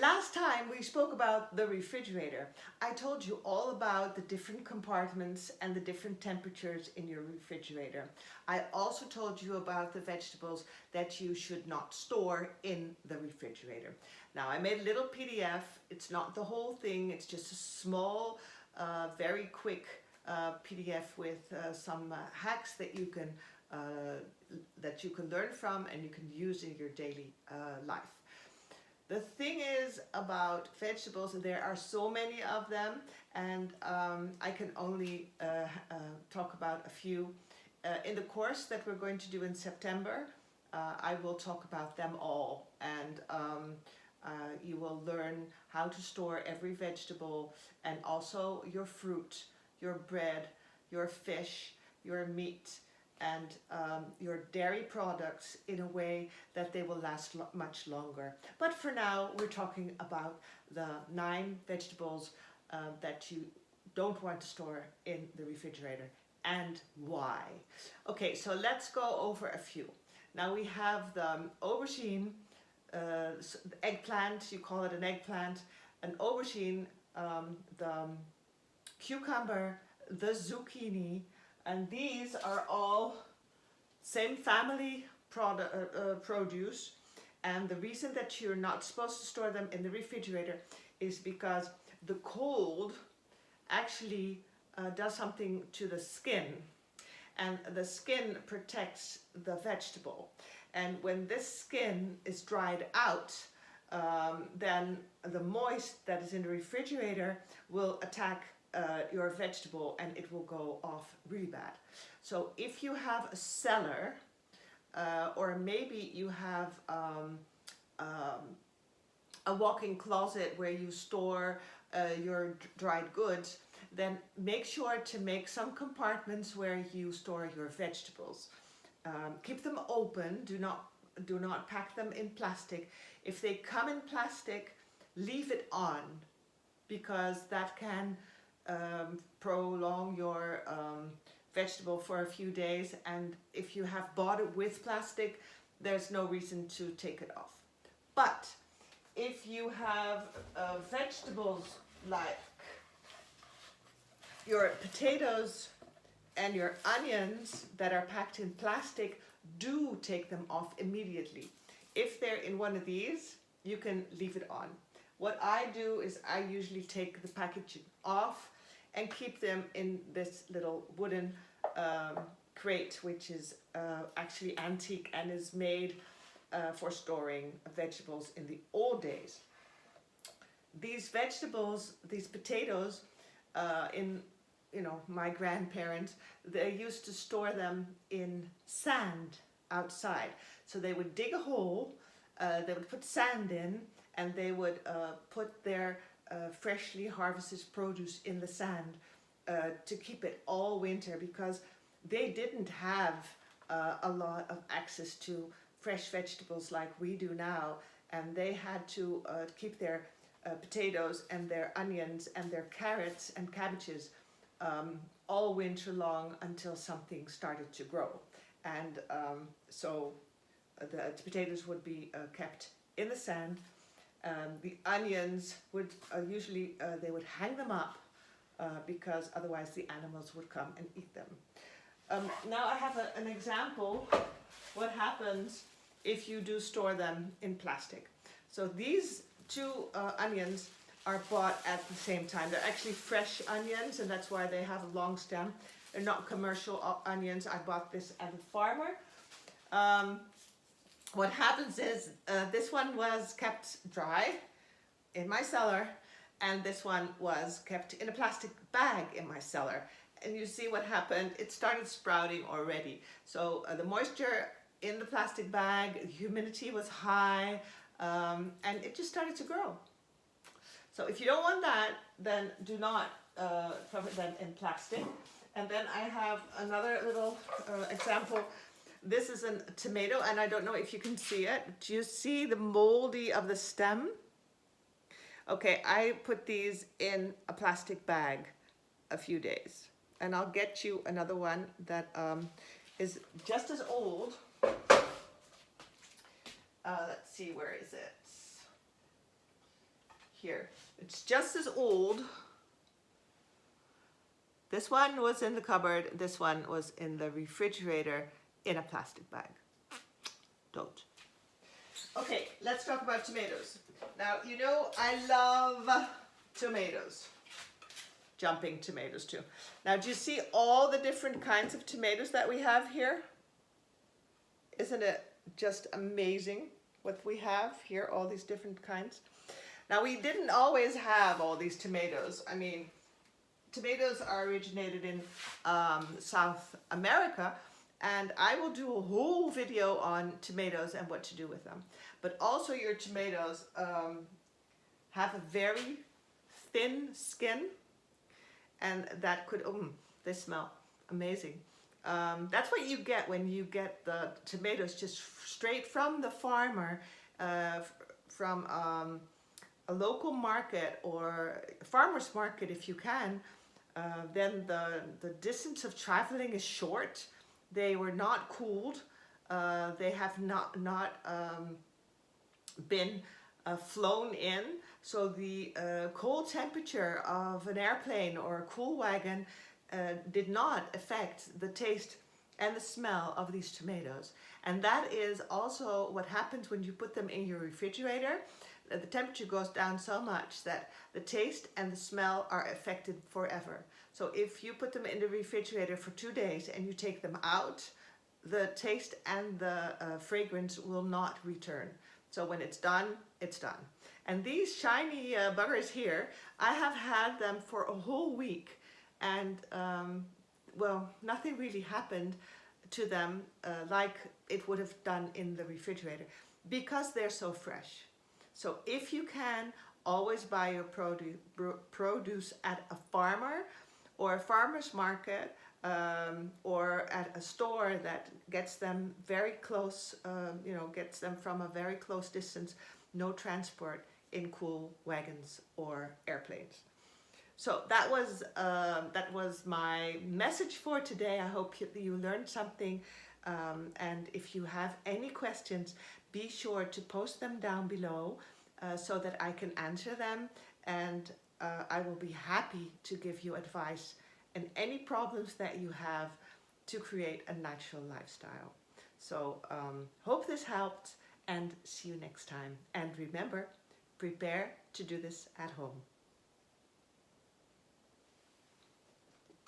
Last time we spoke about the refrigerator. I told you all about the different compartments and the different temperatures in your refrigerator. I also told you about the vegetables that you should not store in the refrigerator. Now I made a little PDF. It's not the whole thing. It's just a small, very quick PDF with some hacks that you can learn from and you can use in your daily life. The thing is about vegetables, there are so many of them, and I can only talk about a few. In the course that we're going to do in September, I will talk about them all, and you will learn how to store every vegetable and also your fruit, your bread, your fish, your meat, and your dairy products in a way that they will last much longer. But for now, we're talking about the 9 vegetables that you don't want to store in the refrigerator and why. Okay, so let's go over a few. Now we have the aubergine, the eggplant, you call it an eggplant, an aubergine, the cucumber, the zucchini, and these are all same family produce, and the reason that you're not supposed to store them in the refrigerator is because the cold actually does something to the skin, and the skin protects the vegetable, and when this skin is dried out, then the moist that is in the refrigerator will attack your vegetable and it will go off really bad. So if you have a cellar or maybe you have a walk-in closet where you store your dried goods, then make sure to make some compartments where you store your vegetables. Keep them open, do not pack them in plastic. If they come in plastic, leave it on, because that can prolong your vegetable for a few days, and if you have bought it with plastic, there's no reason to take it off. But if you have vegetables like your potatoes and your onions that are packed in plastic, do take them off immediately. If they're in one of these, you can leave it on. What I do is I usually take the packaging off and keep them in this little wooden crate, which is actually antique and is made for storing vegetables in the old days. These vegetables, these potatoes, my grandparents, they used to store them in sand outside. So they would dig a hole, they would put sand in, and they would put their freshly harvested produce in the sand to keep it all winter, because they didn't have a lot of access to fresh vegetables like we do now, and they had to keep their potatoes and their onions and their carrots and cabbages all winter long until something started to grow. And so the potatoes would be kept in the sand. The onions would usually they would hang them up because otherwise the animals would come and eat them. Now I have an example what happens if you do store them in plastic. So these 2 onions are bought at the same time. They're actually fresh onions, and that's why they have a long stem. They're not commercial onions. I bought this at a farmer. What happens is this one was kept dry in my cellar, and this one was kept in a plastic bag in my cellar. And you see what happened? It started sprouting already. So the moisture in the plastic bag, humidity was high, and it just started to grow. So if you don't want that, then do not cover them in plastic. And then I have another little example. This is a tomato, and I don't know if you can see it. Do you see the moldy of the stem? Okay, I put these in a plastic bag a few days, and I'll get you another one that is just as old. Let's see, where is it? here. It's just as old. This one was in the cupboard. This one was in the refrigerator in a plastic bag. Don't. Okay, let's talk about tomatoes. Now, you know I love tomatoes. Jumping tomatoes too. Now, do you see all the different kinds of tomatoes that we have here? Isn't it just amazing what we have here, all these different kinds? Now, we didn't always have all these tomatoes. I mean, tomatoes are originated in South America, and I will do a whole video on tomatoes and what to do with them. But also your tomatoes have a very thin skin, and that could, they smell amazing. That's what you get when you get the tomatoes just straight from the farmer, from a local market or farmer's market if you can. Then the distance of traveling is short. They were not cooled. They have not been flown in. So the cold temperature of an airplane or a cool wagon did not affect the taste and the smell of these tomatoes. And that is also what happens when you put them in your refrigerator. The temperature goes down so much that the taste and the smell are affected forever. So if you put them in the refrigerator for 2 days and you take them out, the taste and the fragrance will not return. So when it's done, it's done. And these shiny buggers here, I have had them for a whole week, and well, nothing really happened to them like it would have done in the refrigerator because they're so fresh. So if you can, always buy your produce at a farmer or a farmer's market, or at a store that gets them very close, gets them from a very close distance, no transport in cool wagons or airplanes. So that was my message for today. I hope you learned something, and if you have any questions, be sure to post them down below so that I can answer them, and I will be happy to give you advice and any problems that you have to create a natural lifestyle. So hope this helped, and see you next time. And remember, prepare to do this at home.